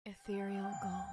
Ethereal Gull.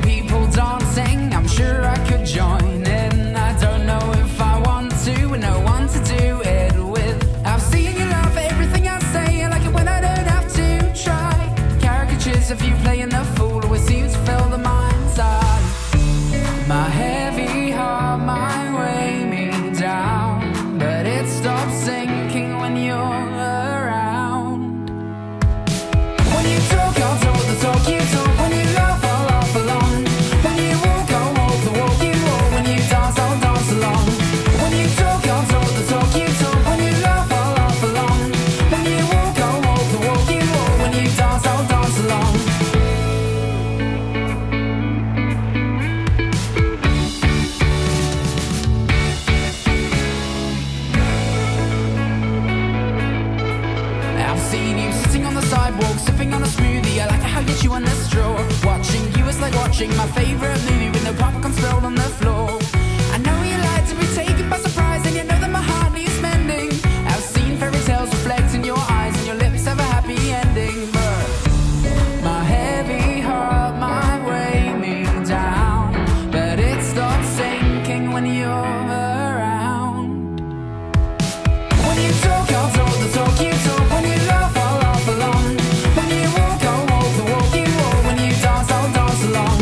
People dancing, I'm sure I could join in. I don't know if I want to, and no one to do it with. I've seen you love everything I say, I like it when I don't have to try. Caricatures of you playing the fool always seem to fill the mind's eye. My heavy heart might weigh me down, but it stops sinking when you're around. When you talk, I'll talk the talk you talk. When you laugh, I'll laugh along. When you walk, I'll walk the walk you walk. When you dance, I'll dance along. When you talk, I'll talk the talk you talk. When you laugh, I'll laugh along. When you walk, I'll walk the walk you walk. When you dance, I'll dance along. I've seen you sitting on the sidewalk, sipping on a smoothie. I like how you chew on the straw. Watching you is like watching my favorite movie with no popcorn spilled on the floor. I know you like to be taken by surprise, and you know that my heart needs mending. I've seen fairy tales reflect in your eyes, and your lips have a happy ending. But my heavy heart might weigh me down, but it stops sinking when you're around. When you talk, I'll talk the talk you talk. When you laugh, I'll laugh along. When you walk, I'll walk the walk you walk. When you dance, I'll dance along.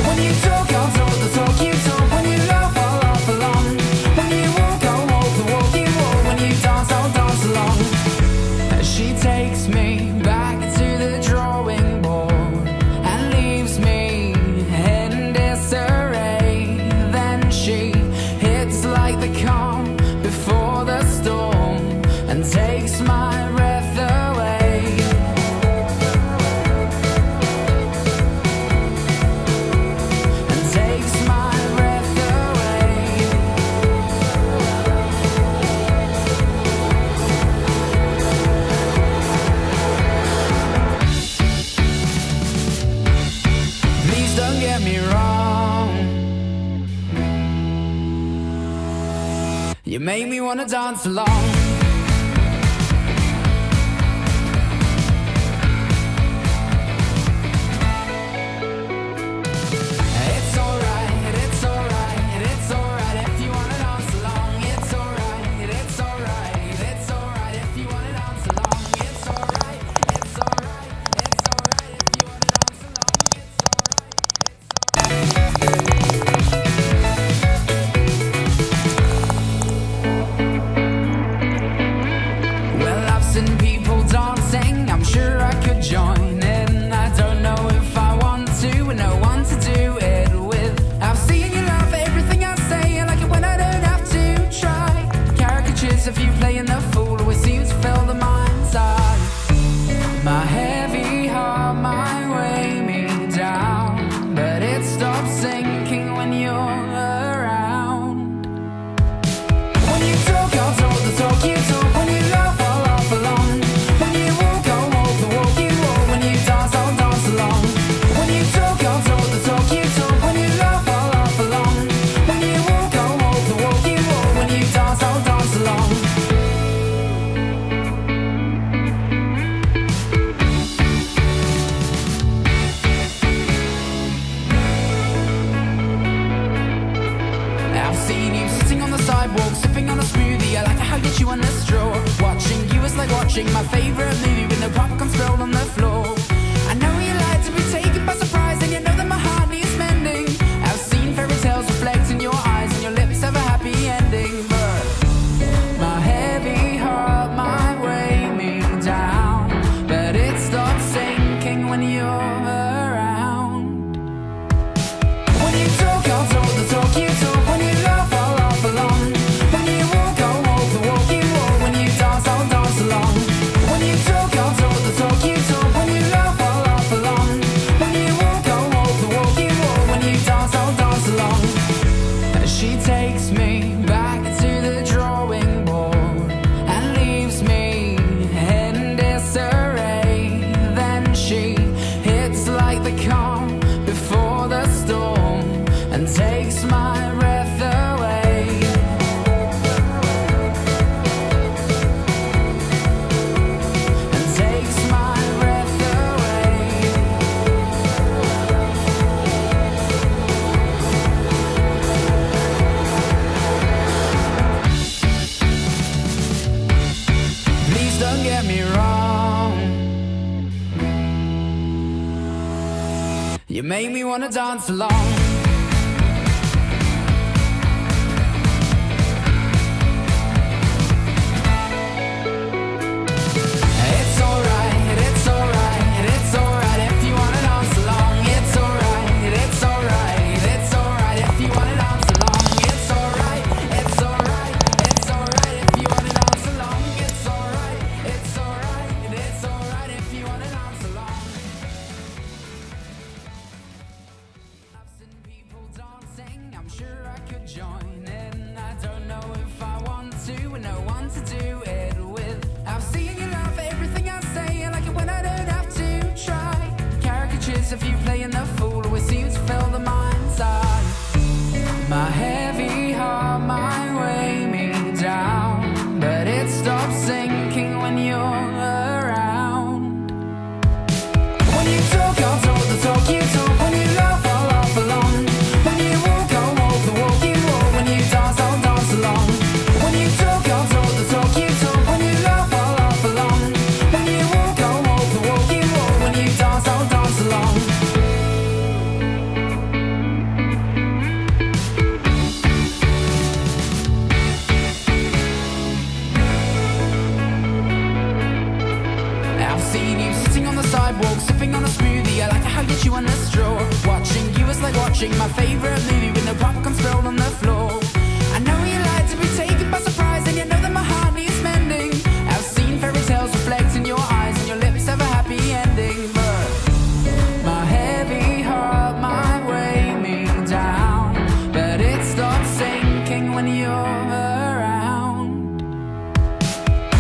When you talk, I'll talk the talk you talk. When you laugh, I'll laugh along. When you walk, I'll walk the walk you walk. When you dance, I'll dance along. She takes me back to the drawing board and leaves me in disarray. Then she hits like the calm before the storm and takes my breath away. And takes my breath away. Please don't get me wrong, you make me wanna dance along. It's alright, it's alright, it's alright if you wanna dance along. It's alright, it's alright, it's alright if you wanna dance along. It's alright, it's alright, it's alright if you wanna dance along. It's alright, well, I've seen people dancing, I'm sure I could join in. I don't know if I want to, and no one to do it with. I've seen you love everything I say, I like it when I don't have to try. Caricatures of you playing the fool always seems to fill the mind's eye. My heavy heart might weigh me down, but it stops sinking when you're around. When you talk, I'll talk the talk you talk. When you laugh, I'll laugh along. When you walk, I'll walk the walk you walk. When you dance, I'll dance along. When you talk, I'll talk the talk you talk. When you laugh, I'll laugh along. When you walk, I'll walk the walk you walk. When you dance, I'll dance along. I've seen you sitting on the sidewalk, sipping on a smoothie. I like how you chew on the straw. Watching you is like watching my favorite movie with no popcorn spilled on the floor. I know you like to be taken by surprise, and you know that my heart needs mending. I've seen fairy tales reflect in your eyes, and your lips have a happy ending. But my heavy heart might weigh me down, but it stops sinking when you're around. When you talk, I'll talk the talk you talk. When you laugh, I'll laugh along. When you walk, get me wrong. You make me wanna dance along. Join in, I don't know if I want to, and no one to do it with. I've seen you laugh at everything I say, I like it when I don't have to try. Caricatures of you playing the fool always seems to fill the mind's eye. My heavy heart might weigh me down, but it stops sinking when you're around. When you talk, I'll talk the talk you talk. When you laugh, I'll laugh along. When you walk, I'll walk the walk you walk. When you dance, I'll dance along. When you talk, I'll talk the talk you talk. When you laugh, I'll laugh along. When you walk, I'll walk the walk you walk. When you dance, I'll dance along. I've seen you sitting on the sidewalk, sipping on a smoothie. I like how you chew on the straw. Watching you is like watching my favorite movie with no popcorn spilled on the floor. I know you like to be taken by surprise, and you know that my heart needs mending. I've seen fairy tales reflect in your eyes, and your lips have a happy ending. But my heavy heart might weigh me down, but it stops sinking when you're around.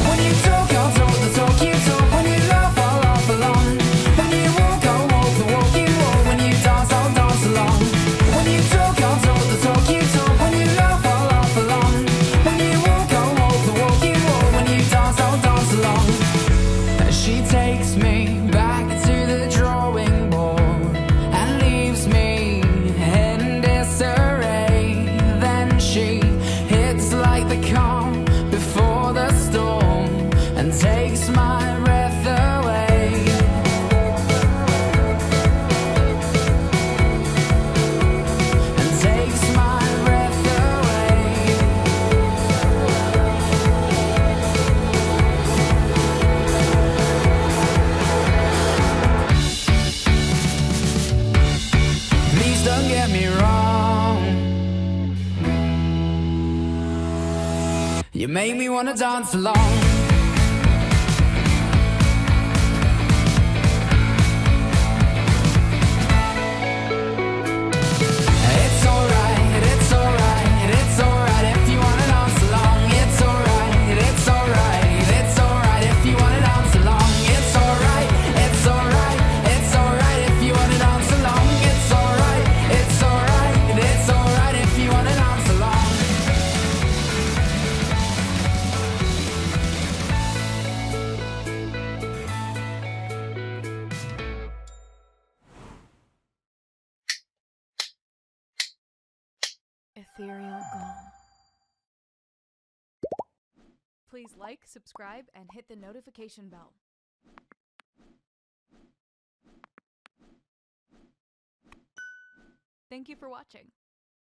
When you talk, I'll talk the talk you talk. When you laugh, I'll laugh along. When you walk, I'll walk the walk you walk. When you dance, I'll dance along. When you talk, I'll talk the talk you talk. When you laugh, I'll laugh along. When you walk, I'll walk the walk you walk. When you dance, I'll dance along. She takes me back to the drawing board and leaves me in disarray. Then she hits like the calm before the storm and takes my breath away. And takes my breath away. Please don't get me wrong. You make me wanna dance along. It's alright, it's alright, it's alright if you wanna dance along. It's alright, it's alright, it's alright if you wanna dance along. It's alright, it's alright, it's alright if you wanna dance along. It's alright, it's alright, it's alright if you wanna dance along. Ethereal Gull. Please like, subscribe, and hit the notification bell. Thank you for watching.